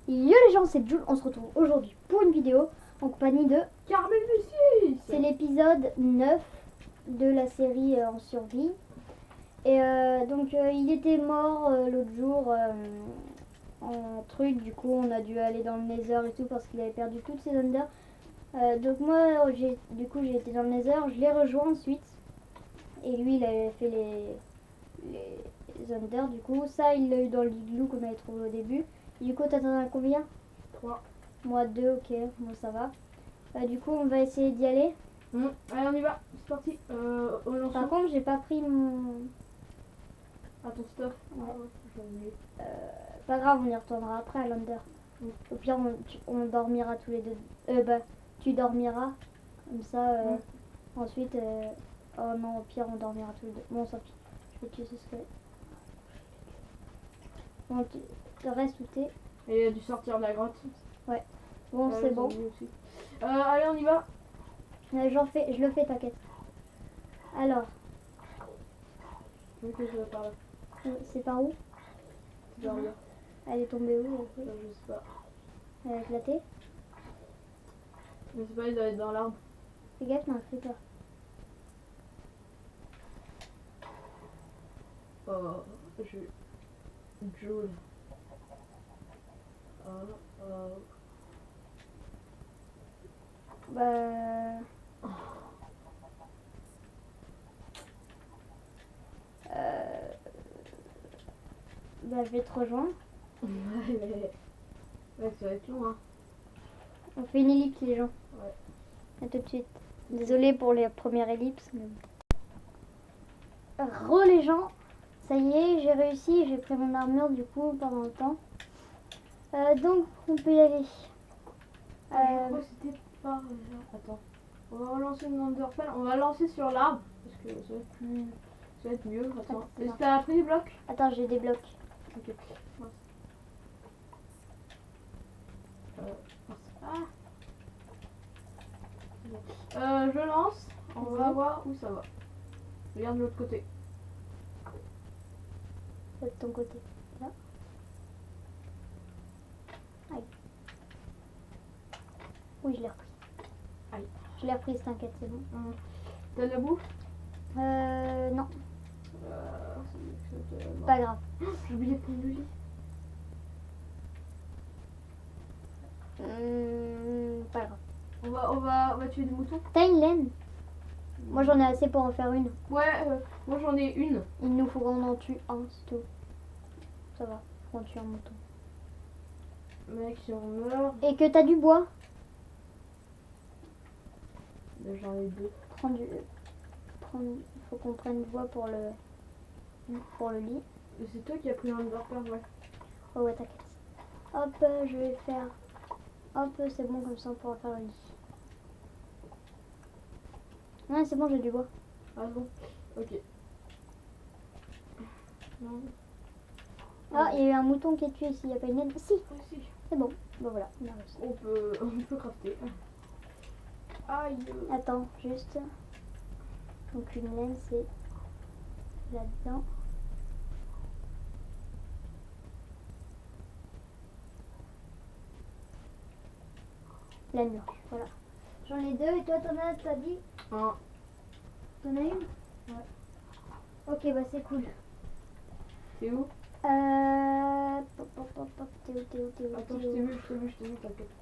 Yo les gens, c'est Jules, on se retrouve aujourd'hui pour une vidéo en compagnie de Carmen Lucie. C'est l'épisode 9 de la série en survie. Et il était mort l'autre jour en truc, du coup on a dû aller dans le Nether et tout parce qu'il avait perdu toutes ses Under. Donc moi j'ai été dans le Nether, je l'ai rejoint ensuite. Et lui il avait fait les Under, du coup ça il l'a eu dans l'igloo qu'on avait trouvé au début. Et du coup t'attends à combien? 3. Moi 2, ok, bon ça va. Du coup on va essayer d'y aller. Allez, on y va. C'est parti. On lance. Par contre j'ai pas pris mon... Attends, stop. Ouais. J'ai oublié. Pas grave, on y retournera après à l'Under. Au pire on dormira tous les deux. Tu dormiras. Comme ça ensuite... oh non, au pire on dormira tous les deux. Bon ça, je vais te laisser ce que... Bon, tu restes où t'es. Et il a dû sortir de la grotte. Ouais. Bon c'est bon. Allez, on y va. Je le fais, t'inquiète. Alors, Ok, je vais par là. c'est par où? Je regarde. Elle est tombée où? Je sais pas. Elle a éclaté. Je sais pas, il doit être dans l'arbre. Fais gaffe, il y a un creeper. Oh, Jules. Bah... Bah je vais te rejoindre. Ouais, ça va être long, hein. On fait une ellipse les gens. Ouais. À tout de suite. Désolée pour les premières ellipses. Mais... les gens. Ça y est, j'ai réussi. J'ai pris mon armure du coup pendant le temps. Donc on peut y aller. Je crois que c'était par là. Attends. On va relancer une Underpale. On va lancer sur l'arbre. Parce que ça va être mieux. Attends. Est-ce que t'as pris des blocs? Attends, j'ai des blocs. Ok. Mince. Je lance. On va voir où ça va. Regarde de l'autre côté. De ton côté. Là. Aïe. Oui, je l'ai repris. Aïe. Je l'ai repris, t'inquiète, c'est bon. T'as de la bouffe? Non. C'est Pas grave. J'ai oublié de prendre le lit. Pas grave. On va tuer des moutons. T'as une laine? Moi j'en ai assez pour en faire une. Ouais, moi j'en ai une. Il nous faut qu'on en tue un, c'est tout. Ça va, faut qu'on tue un mouton. Mec, si on meurt. Et que t'as du bois? J'en ai 2. Il faut qu'on prenne du bois pour le lit. C'est toi qui as pris un Underpale, ouais. Oh ouais, t'inquiète. Hop, je vais faire... Hop, c'est bon, comme ça on pourra faire le lit. Non, c'est bon, j'ai du bois. Ah bon. Ok. Non. Ah, il y a eu un mouton qui est tué ici, il n'y a pas une laine. Si, Si. c'est bon. Bon voilà, on a réussi. On peut crafter. Aïe. Attends, juste. Donc une laine, c'est là-dedans. Laine blanche, voilà. J'en ai 2 et toi t'as dit? Un. T'en as une? Ouais. Ok, bah c'est cool. T'es où? T'es où? Attends, je t'ai vu, t'inquiète.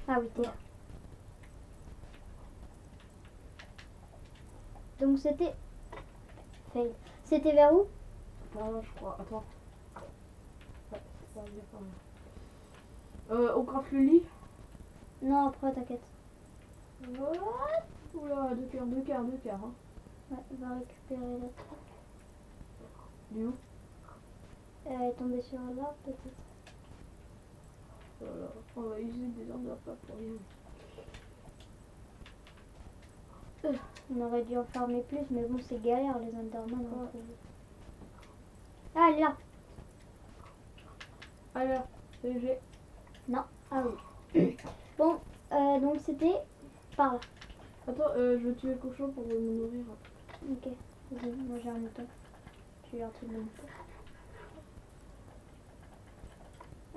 Ah oui, t'es là. Donc c'était... Fail. C'était vers où? Par là, je crois. Attends. Ouais, c'est pas bien par là. On craft le lit? Non, après t'inquiète. Oula, 2 quarts. Hein. Ouais, on va récupérer la truc. Du où? Elle est tombée sur l'arbre peut-être. Voilà. On va user des Underpale pour rien. On aurait dû en farmer plus, mais bon, c'est galère les Enderman. Ah, elle est là. Alors, j'ai. Non, ah oui. Bon, donc c'était par là. Attends, je vais tuer le cochon pour me nourrir. Ok, vas-y, moi j'ai un mouton. Tu as un truc de mouton.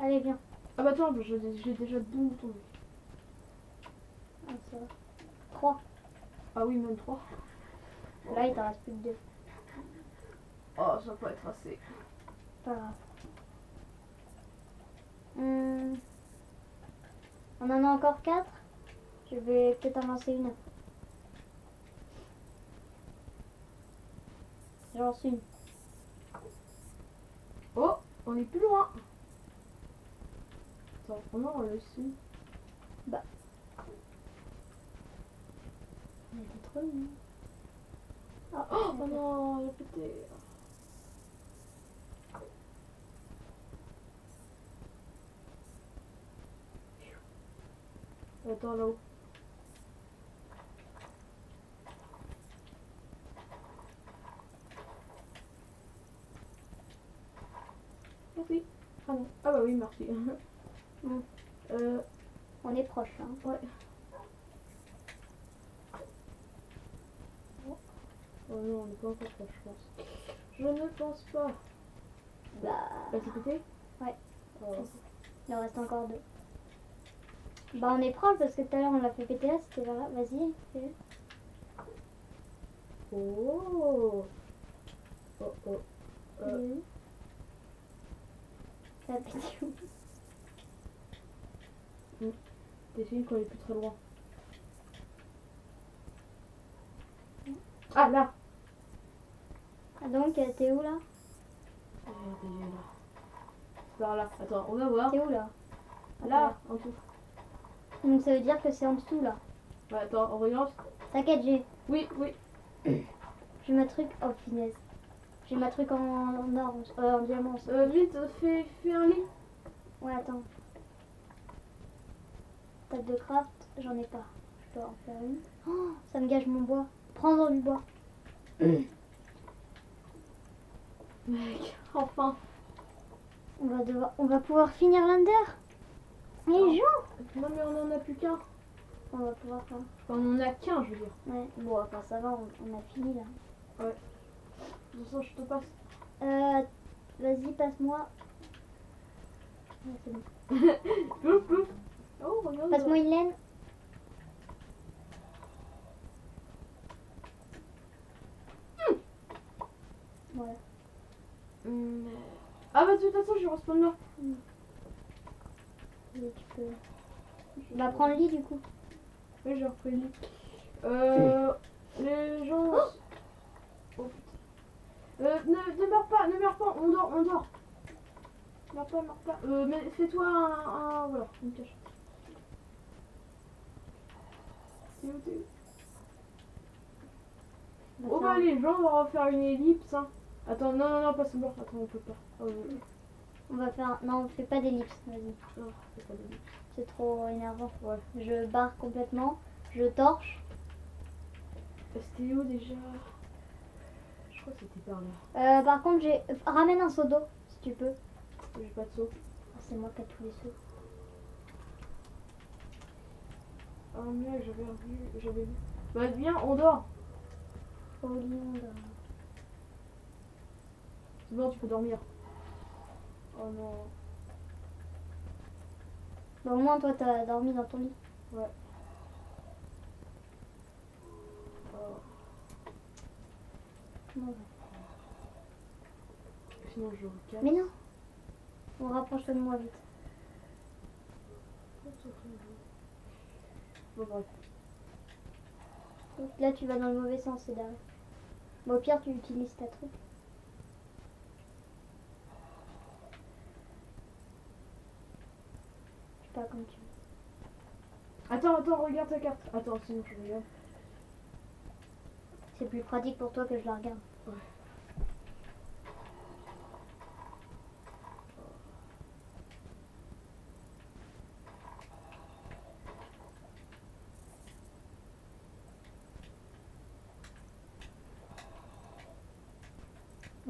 Allez, viens. Ah bah attends, j'ai déjà 2 moutons. Ah, ça va. 3. Ah oui, même 3. Là, il t'en reste plus que 2. Oh, ça peut être assez. Pas grave. On en a encore 4. Je vais peut-être en lancer une. J'en lance une. Oh, on est plus loin. Attends, non, on le suit. Bah. Elle était trop mignonne. Ah, Oh non, il a pété. Attends, là-haut. Merci. Ah non. Ah bah oui, merci. Mm. On est proche là. Ouais. Oh non, on n'est pas encore proche, je pense. Je ne pense pas. Bah, Là, c'est pété? Ouais. Oh. il en reste encore 2. Bah, on est proche parce que tout à l'heure on l'a fait péter là, c'était vers là. Vas-y, fais-le. Oh. Oh oh. Oui. Ça a pété où? T'essayes qu'on est plus très loin. Ah là. Ah, donc, t'es où là? Regardez, là. Par là. Attends, on va voir. T'es où là? Là, en dessous. Donc ça veut dire que c'est en dessous là. Ouais, attends, on regarde. T'inquiète, Oui, oui. j'ai ma truc. Oh punaise. J'ai ma truc en or, en diamant. Vite, fais un lit. Ouais, attends. Table de craft, j'en ai pas. Je dois en faire une. Oh, ça me gâche mon bois. Prends-en du bois. Mec, enfin. On va pouvoir finir l'Under. Les gens. Non mais on en a plus qu'un. On va pouvoir faire. Enfin, on en a qu'un, je veux dire. Ouais. Bon, enfin ça va, on a fini là. De toute façon, je te passe. Vas-y, passe-moi. Ouais, c'est bon. Plouf, plouf. Oh, regarde. Passe-moi une laine. Voilà. Ah bah de toute façon, je respawn là. Et tu peux. Bah, prends le lit du coup. Oui, j'ai repris le lit. Les gens... Oh putain. Ne meurs pas, on dort. Meurs pas. Mais fais-toi voilà, une cachette. T'es où? Oh bah les gens, on va refaire une ellipse. Hein. Attends, non, pas ce bord. Attends, on peut pas. On va faire. Non, on fait pas d'ellipse, vas-y. Non, c'est pas d'ellipse. C'est trop énervant. Ouais. Je barre complètement. Je torche. C'était où déjà? Je crois que c'était par là. Par contre, ramène un seau d'eau si tu peux. J'ai pas de seau. Ah, c'est moi qui ai tous les seaux. Oh mec, j'avais vu. Bah viens, on dort. Au lit, on dort. C'est bon, tu peux dormir. Oh non. Bah, au moins, toi, t'as dormi dans ton lit. Ouais. Oh. Bon. Sinon je vous casse. Mais non. On rapproche-toi de moi vite. Bon bref. Donc là, tu vas dans le mauvais sens, c'est derrière. Bon, au pire, tu utilises ta truc. Je sais pas comme tu veux. Attends, regarde ta carte. Attends, sinon je regarde. C'est plus pratique pour toi que je la regarde. Ouais.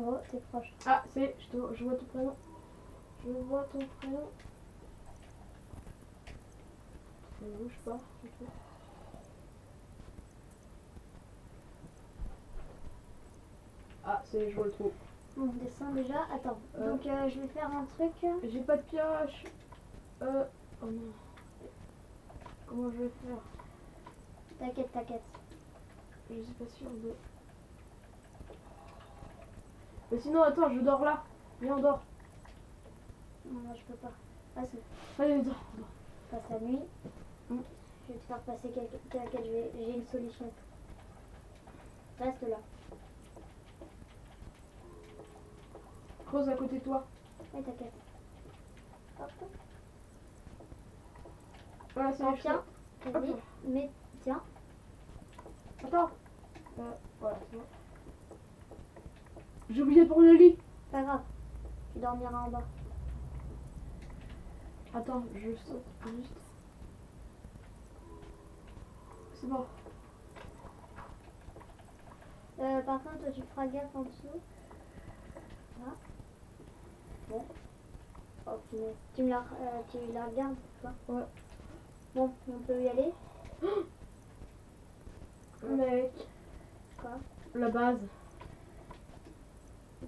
Oh, t'es proche. Ah, je vois ton prénom. Je vois ton prénom. Ne bouge pas. Ok. Ah, je vois le trou. On descend déjà. Attends. Donc, je vais faire un truc. J'ai pas de pioche. Oh non. Comment je vais faire? T'inquiète, t'inquiète. Je suis pas sûre de... Mais sinon, attends, je dors là. Viens, on dort. Non, moi je peux pas. Ah, c'est Allez, dors. passe la nuit. Mm. Je vais te faire passer t'inquiète, j'ai une solution. Reste là. Creuse à côté de toi. Ouais, t'inquiète. Hop. Voilà, c'est Non, les tiens. cheveux. Hop. Mais tiens. Attends. Voilà, c'est bon. J'ai oublié de prendre le lit. Pas grave. Tu dormiras en bas. Attends, je saute juste. C'est bon. Par contre, toi, tu feras gaffe en dessous. Là. Bon. Oh, punaise. Tu la regardes, toi? Ouais. Bon, on peut y aller. Mec. Quoi? La base.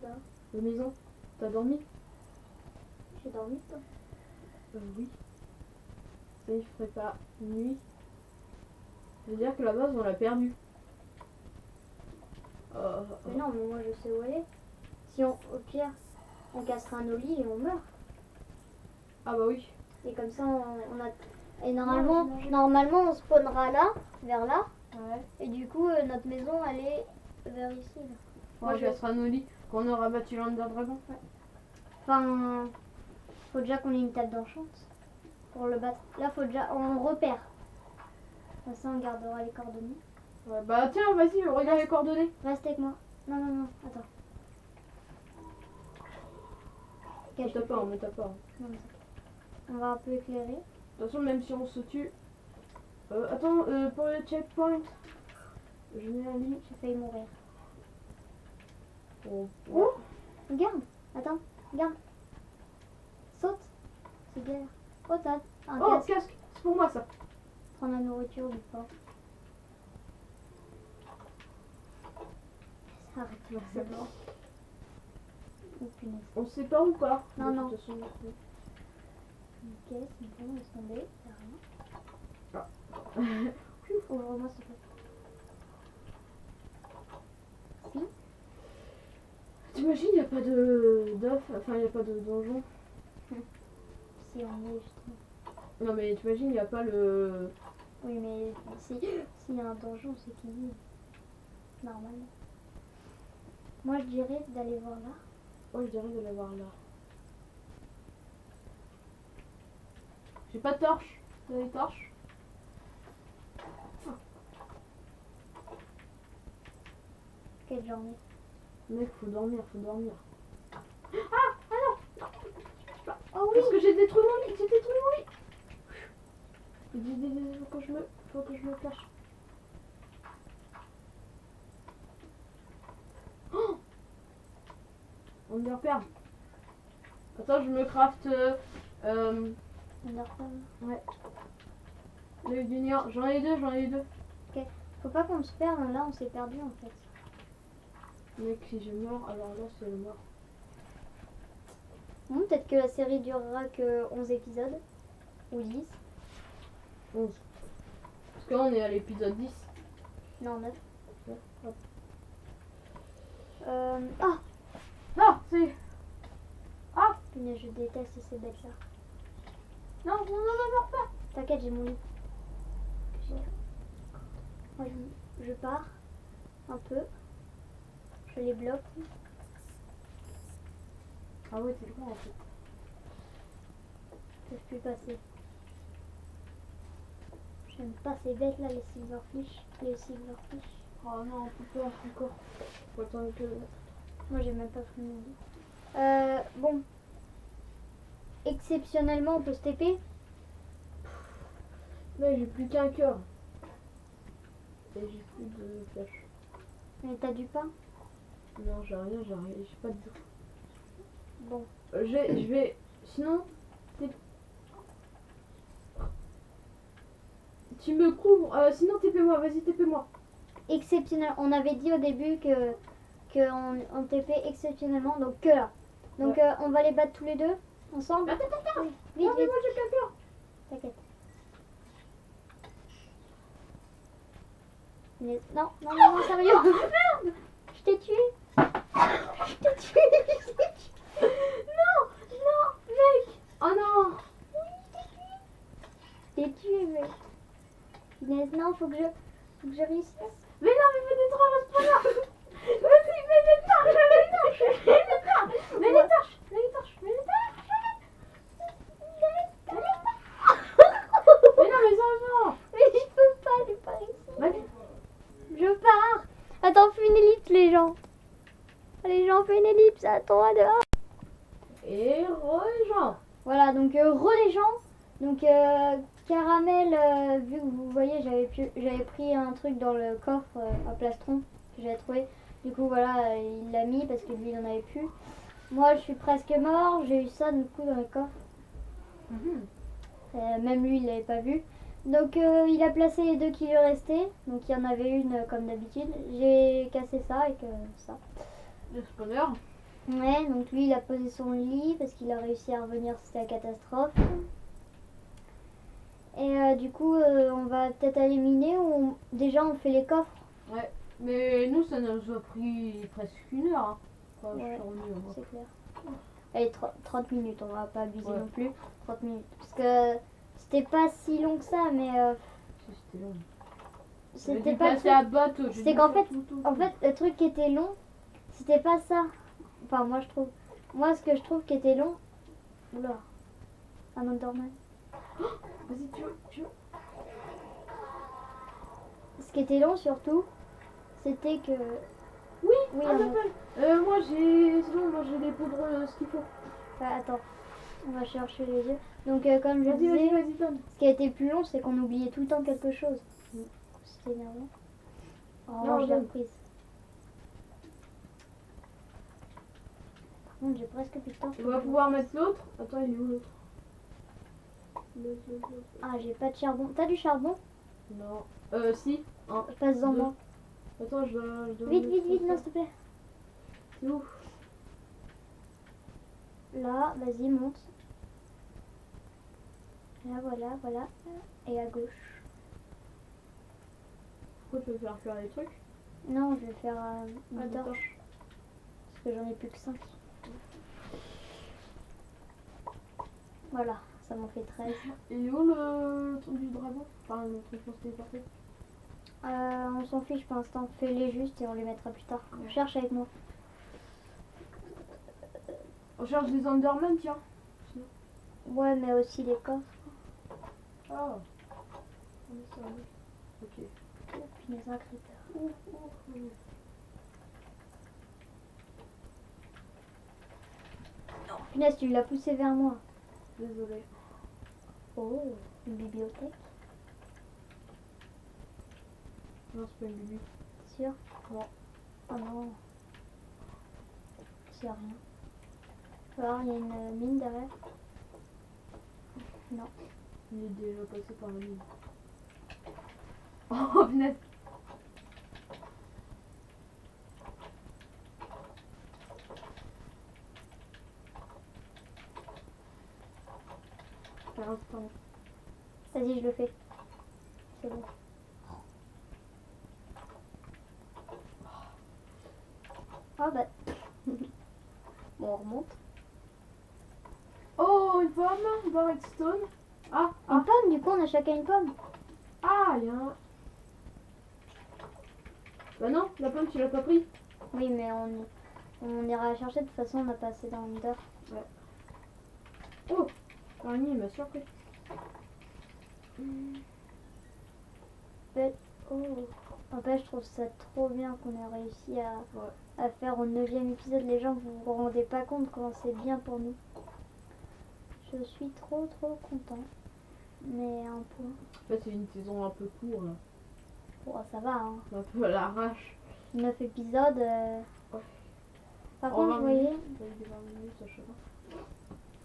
Là. La maison. T'as dormi? J'ai dormi, toi. Oui. Ça il ferait pas nuit. Ça veut dire que la base on l'a perdue. Mais non, mais moi je sais où elle est. Si on, au pire, on cassera nos lits et on meurt. Ah bah oui. Et comme ça, on a. Et normalement, on spawnera là, vers là. Ouais. Et du coup, notre maison, elle est vers ici. Là. Moi je laisserai nos lits quand on aura battu l'Under Dragon. Enfin, faut déjà qu'on ait une table d'enchant pour le battre. Là, faut déjà. On repère. Comme ça, on gardera les coordonnées. Ouais, bah tiens, vas-y, regarde les coordonnées. Reste avec moi. Non, non, non, attends. Ok, je T'as te pas, fais- mais t'as pas. Non, mais c'est- On va un peu éclairer. De toute façon, même si on se tue. Attends, pour le checkpoint, je mets un lit. J'ai failli mourir. Oh. Oh, regarde. Attends, regarde. Saute. C'est galère. Oh, t'as un Oh, casque. casque, c'est pour moi ça. Prends la nourriture ou pas. Arrête-toi, c'est bon. Oh punaise. On se sépare ou pas? Non, De non. toute façon, Ok, c'est bon, laisse tomber. Y'a rien. Ah. Ouvre-moi s'il te plaît. Si. T'imagines, il n'y a pas de d'œuf, enfin il n'y a pas de donjon. Si on y est justement. Non mais t'imagines, il n'y a pas le... Oui, mais s'il y a un donjon, c'est qu'il y est. Normalement. Moi, je dirais d'aller voir là. Oh, je dirais de l'avoir là. J'ai pas de torche. Vous avez des torches? Quelle journée. Mec, faut dormir, faut dormir. Oh oui. Parce que j'ai détruit mon lit, j'ai détruit mon lit. Faut que je me cache. Oh, on me repère. Attends, je me craft On dort pas. ouais. L'œil du néant. J'en ai deux, j'en ai deux. Faut pas qu'on se perde, là on s'est perdu en fait. Mec, si je meurs, alors là c'est le mort. Bon, peut-être que la série durera que 11 épisodes. Ou 10. 11. Parce que là on est à l'épisode 10. Non, 9. Ouais, hop. Ah Non, c'est... punaise, je déteste ces bêtes là. Non, non, non, non, meurs pas. T'inquiète, j'ai mon lit. Moi je pars un peu. Je les bloque. Ah ouais, c'est grand en fait. Je peux plus passer. J'aime pas ces bêtes là, les silverfish. Les silverfish. Oh non, on peut pas encore. Faut attendre que... Moi j'ai même pas pris mon lit. Bon. Exceptionnellement on peut se TP. Mais j'ai plus qu'un cœur. Et j'ai plus de flèches. Mais t'as du pain. Non, j'ai rien, j'ai pas de... Bon. Je vais... Sinon... Tu me couvres. Sinon, TP-moi, vas-y, TP-moi. Exceptionnel. On avait dit au début que on TP exceptionnellement, donc que là. Donc on va les battre tous les deux. Ensemble. Attends. Vite, Non, mais vite. moi j'ai bien peur. T'inquiète. Non, sérieux. Merde. Je t'ai tué. Je t'ai tué. Non, mec. Oh non. Je t'ai tué, mec. Punaise, non, faut que je réussisse. Mais non, mais fais des torches à ce point-là. Vas-y, mets des torches. Mets les torches. Mais non, mais sérieusement. Mais je peux pas, j'ai pas réussi. Vas-y. Je pars. Attends, fais une ellipse, les gens. Les gens, fais une ellipse. Attends, à dehors. Et rejoins. Voilà, donc les gens. Donc Caramel, vu que vous voyez, j'avais pris un truc dans le coffre à plastron que j'avais trouvé. Du coup, voilà, il l'a mis parce que lui, il en avait plus. Moi, je suis presque mort. J'ai eu ça du coup dans le coffre. Même lui, il l'avait pas vu. Donc il a placé les deux qui lui restaient. Donc il y en avait une comme d'habitude. J'ai cassé ça avec ça. Le spawner. Ouais, donc lui il a posé son lit parce qu'il a réussi à revenir, c'était la catastrophe. Et du coup on va peut-être aller miner ou déjà on fait les coffres. Ouais. Mais nous, ça nous a pris presque 1 heure. Hein. Quand je Ouais. suis revenue, moi. C'est clair. Allez, 30 minutes, on va pas abuser Ouais. non plus. 30 minutes. Parce que c'était pas si long que ça, mais Si, c'était long. c'était pas... passé à bateau. j'ai C'était dû qu'en faire fait, tout. En fait, le truc qui était long, c'était pas ça. Enfin, moi je trouve. Moi, ce que je trouve qui était long. Oula. Un Enderman. Vas-y, tu veux. Ce qui était long surtout, c'était que. Oui, Oui, un un appel. Moi, j'ai. C'est bon, moi, j'ai les poudres, ce qu'il faut. Attends, on va chercher les yeux. Donc, comme je Vas-y, disais, vas-y, donne. ce qui a été plus long, c'est qu'on oubliait tout le temps quelque chose. C'était énervant. Oh, Non, je l'ai donne. reprise. Par contre, j'ai presque plus de temps. On va pouvoir mettre l'autre. Attends, il est où l'autre? Ah, j'ai pas de charbon. T'as du charbon? Non. Si. Un. Passe-en Deux. moi. Attends, je dois Vite, mettre vite, ça. non, s'il te plaît. C'est où? Là, vas-y, monte. Là, voilà. Et à gauche. Pourquoi tu veux faire cuire les trucs? Non, je vais faire une d'accord. torche. Parce que j'en ai plus que 5. Voilà, ça m'en fait 13. Il est où le truc du dragon? Enfin, le truc pour se téléporter. On s'en fiche pour l'instant. Fais-les juste et on les mettra plus tard. Cherche avec moi. On cherche des Endermen, tiens. Ouais, mais aussi les coffres. Ah. Ok. Oh, punaise, un creeper. Punaise, tu l'as poussé vers moi. Désolé. Oh, une bibliothèque. Non, c'est pas une bibi. Sûr? Non. Oh non. C'est rien. Alors, il y a une mine derrière. Non. Il est déjà passé par la mine. Oh, punaise. Vas-y, je le fais. C'est bon. Ah bah. Bon, on remonte. Oh, une pomme, un redstone. Ah, Une pomme, du coup, on a chacun une pomme. il y a un. Bah non, la pomme, tu l'as pas pris. Oui, mais on ira la chercher. De toute façon, on a pas assez d'Ender. Oh, l'araignée, il m'a surpris. Oh. En fait, je trouve ça trop bien qu'on ait réussi à faire au 9e épisode. Les gens, vous vous rendez pas compte comment c'est bien pour nous. Je suis trop content. Mais un point. En fait, c'est une saison un peu courte, là. Bon, ça va, hein. Un peu à l'arrache. 9 épisodes. Par contre, vous voyez,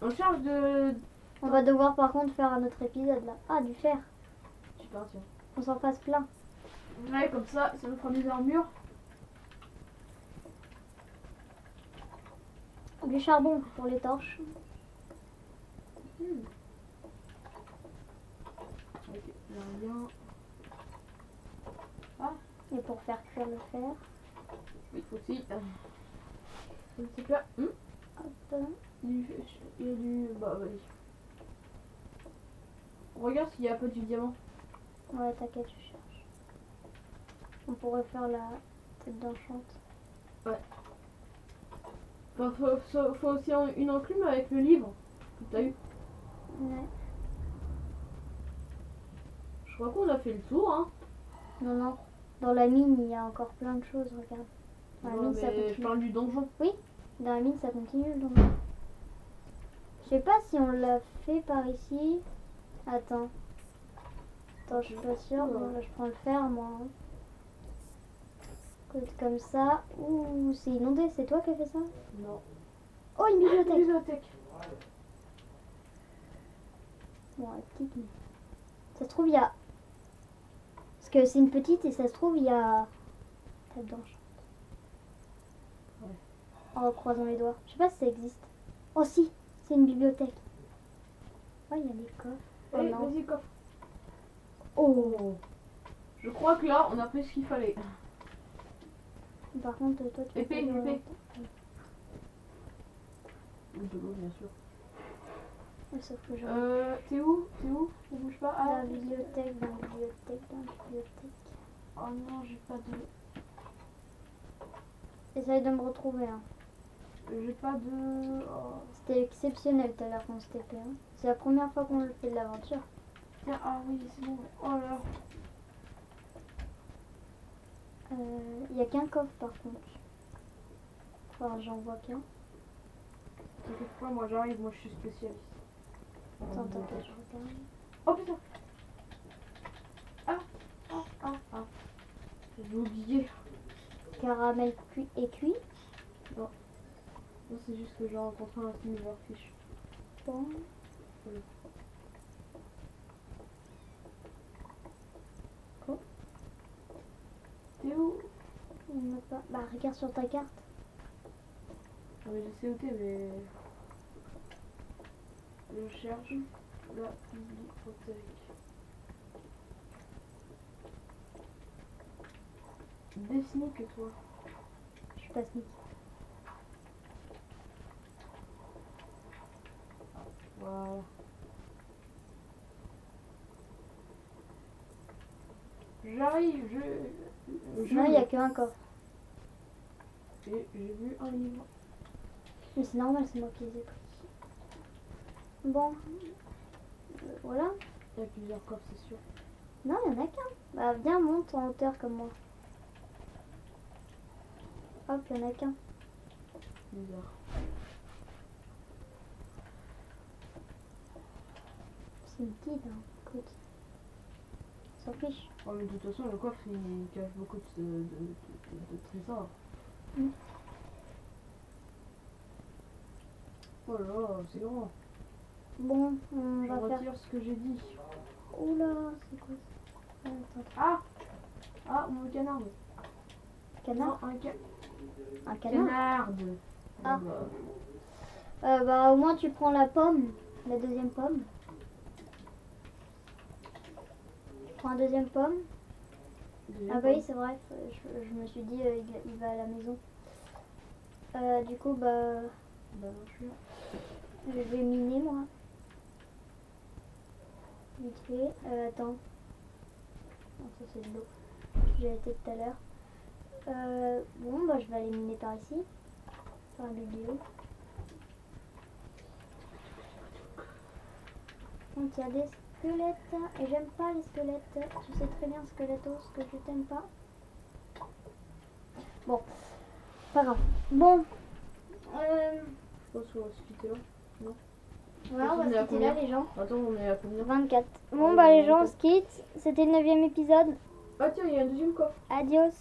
On charge de. on va devoir par contre faire un autre épisode là. Ah, du fer. Super, tiens. On s'en fasse plein. Ouais, comme ça nous fera des armures. Du charbon pour les torches. Ok, rien. Et pour faire cuire le fer. Il faut aussi. Je ne sais pas. Hop. Il y a du. Bah, vas-y. Regarde s'il y a pas du diamant. Ouais, t'inquiète, je cherche. On pourrait faire la tête d'enchante. Enfin, faut aussi une enclume avec le livre. T'as eu. Ouais. Je crois qu'on a fait le tour, hein. Non, non. Dans la mine, il y a encore plein de choses, regarde. Dans la Ouais, mine, ça mais je continue. parle du donjon. Dans la mine, ça continue le donjon. Je sais pas si on l'a fait par ici. Attends. Attends, je suis pas sûre. Bon, là, je prends le fer, moi. Hein. Écoute, comme ça. Ouh, c'est inondé. C'est toi qui as fait ça? Non. Oh, une bibliothèque. Bibliothèque. Bon, la petite. Mais... ça se trouve, il y a... parce que c'est une petite et ça se trouve, il y a... tête d'enchante. Ouais. En croisant les doigts. Je sais pas si ça existe. Oh si, c'est une bibliothèque. Oh, il y a des coffres. Oh Allez, non. vas-y, coffre. Oh. Je crois que là, on a pris ce qu'il fallait. Par contre, toi, tu Épée, peux pas épée. De l'eau, bien sûr. Ouais, sauf que genre... T'es où? On bouge pas. dans Ah, la bibliothèque, dans la bibliothèque, dans la bibliothèque. oh non, j'ai pas de. Essaye de me retrouver. Hein. J'ai pas de. Oh. C'était exceptionnel tout à l'heure qu'on s'était fait. Hein. C'est la première fois qu'on le fait de l'aventure. Tiens, ah oui, c'est bon. Oh là là. Il n'y a qu'un coffre par contre. Enfin, j'en vois qu'un. T'inquiète pas, moi j'arrive, moi je suis spécialiste. Attends, t'inquiète, je regarde. Oh putain. Ah. J'ai oublié. Caramel cuit et cuit. Non, c'est juste que j'ai rencontré un silverfish. Bon. Quoi? T'es où? Il n'y en a pas. Bah, regarde sur ta carte. Oui, j'ai COT, mais. Je cherche la bibliothèque. Dessiner que toi. Je suis pas sneak. Voilà. J'arrive, Non, il n'y a qu'un coffre. Et j'ai vu un livre. Mais c'est normal, c'est moi qui les ai pris. Bon. Voilà. Il y a plusieurs coffres, c'est sûr. Non, il n'y en a qu'un. Bah, viens, monte en hauteur comme moi. Hop, il n'y en a qu'un. Bizarre. C'est une guide, hein. Écoute. On s'en fiche. Oh, mais de toute façon, le coffre il cache beaucoup de trésors. Mm. Oh là là, c'est grand. Bon, on Je va faire... retire ce que j'ai dit. Oula, c'est quoi ça? Attends. Ah, mon canard. Canard? Non, Un canard? canarde. Ah. Bah, Bah, au moins tu prends la pomme. La deuxième pomme. Tu prends la deuxième pomme. Ah bah oui, c'est vrai. Je me suis dit, il va à la maison. Du coup, bah... Bah, non, je suis là. je vais miner, moi. Vite fait. Attends. Non, ça c'est de l'eau. J'ai été tout à l'heure. Bon, bah je vais aller miner par ici. Par la biblio. Donc il y a des squelettes. Et j'aime pas les squelettes. Tu sais très bien, squelettos, que je t'aime pas. Bon. Pas grave. Bon. Je pense qu'on va se quitter là. Voilà, on va On est se à quitter là, combien? les gens. Attends, on est à combien? 24. Bon, bah les gens, on se quitte. C'était le 9e épisode. Ah tiens, il y a un deuxième coffre. Adios.